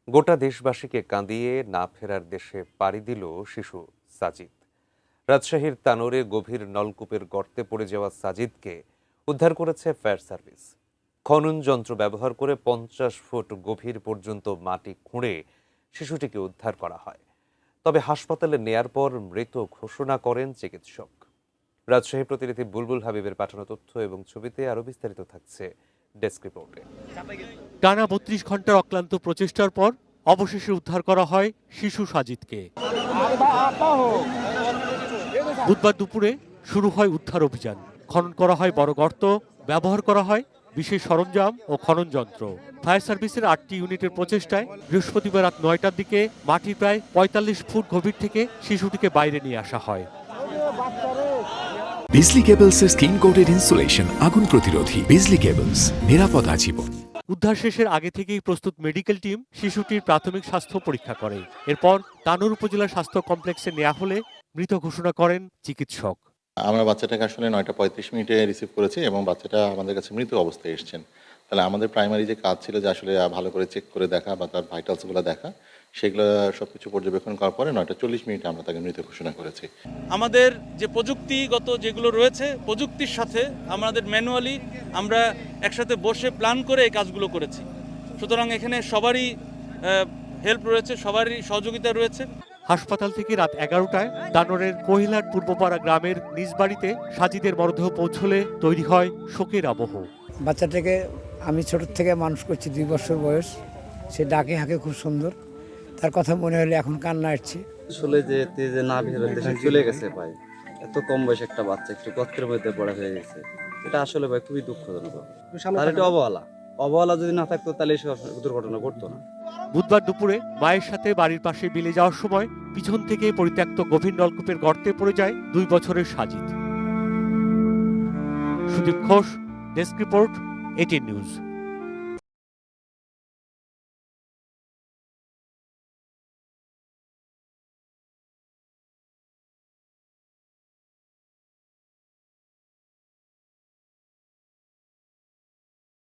গোটা দেশবাসীকে কাঁদিয়ে না ফেরার দেশে পাড়ি দিল শিশু সাজিদ। রাজশাহীর তানোরে গভীর নলকূপের গর্তে পড়ে যাওয়া সাজিদকে উদ্ধার করেছে ফায়ার সার্ভিস। খনন যন্ত্র ব্যবহার করে 50 ফুট গভীর পর্যন্ত মাটি খুঁড়ে শিশুটিকে উদ্ধার করা হয়। তবে হাসপাতালে নেয়ার পর মৃত ঘোষণা করেন চিকিৎসক। রাজশাহী প্রতিনিধি বুলবুল হাবিবের পাঠানো তথ্য এবং ছবিতে আরো বিস্তারিত থাকছে ডেস্ক রিপোর্টে। টানা 32 ঘন্টার অক্লান্ত প্রচেষ্টার পর অবশেষে উদ্ধার করা হয় শিশু সাজিদকে। বুধবার দুপুরে শুরু হয় উদ্ধার অভিযান। খনন করা হয় বড় গর্ত, ব্যবহার করা হয় বিশেষ সরঞ্জাম ও খনন যন্ত্র। ফায়ার সার্ভিসের 8টি ইউনিটের প্রচেষ্টায় বৃহস্পতিবার রাত 9টার দিকে মাটি প্রায় 45 ফুট গভীর থেকে শিশুটিকে বাইরে নিয়ে আসা হয়। বিজলি কেবলসের স্কিন কোটেড ইনসুলেশন আগুন প্রতিরোধী। বিজলি কেবলস, নিরাপদ আজীবন। উদ্ধার শেষের আগে থেকেই প্রস্তুত মেডিকেল টিম শিশুটির প্রাথমিক স্বাস্থ্য পরীক্ষা করে। এরপর তানোর উপজেলা স্বাস্থ্য কমপ্লেক্সে নেওয়া হলে মৃত ঘোষণা করেন চিকিৎসক। আমরা বাচ্চাটাকে আসলে 9টা 35 মিনিটে রিসিভ করেছি এবং বাচ্চাটা আমাদের কাছে মৃত অবস্থায় এসেছেন। তাহলে আমাদের প্রাইমারি যে কাজ ছিল যে আসলে ভালো করে চেক করে দেখা বা তার ভাইটালসগুলো দেখা, সেগুলো সবকিছু পর্যবেক্ষণ করার পরে 9টা 40 মিনিটে আমরা তাকে মৃত ঘোষণা করেছি। আমাদের যে প্রযুক্তিগত যেগুলো রয়েছে, প্রযুক্তির সাথে আমাদের ম্যানুয়ালি আমরা একসাথে বসে প্ল্যান করে এই কাজগুলো করেছি। সুতরাং এখানে সবারই হেল্প রয়েছে, সবারই সহযোগিতা রয়েছে। হাসপাতাল থেকে রাত 11টায় তানোরের কহিলার পূর্বপাড়া গ্রামের নিজ বাড়িতে সাজিদের মরদেহ পৌঁছলে তৈরি হয় শোকের আবহ। বাচ্চাটাকে আমি ছোট থেকে মানুষ করছি, 2 বছর বয়স। সে ডাকে হাঁকে খুব সুন্দর, তার কথা মনে হলে এখন কান্না আসছে। আসলে যে না বের হতে দেশে চলে গেছে ভাই, এত কম বয়স একটা বাচ্চা একটু গর্তের মধ্যে বড় হয়ে গেছে, এটা আসলে ভাই খুবই দুঃখজনক। আর এটা অবহেলা যদি না থাকতো তাহলে এসব দুর্ঘটনা ঘটতো না। বুধবার দুপুরে মায়ের সাথে বাড়ির পাশে বিলে যাওয়ার সময় পিছন থেকে পরিত্যক্ত গভীর নলকূপের গর্তে পড়ে যায় 2 বছরের Sajid. Sudip Ghosh, desk report, ATN news.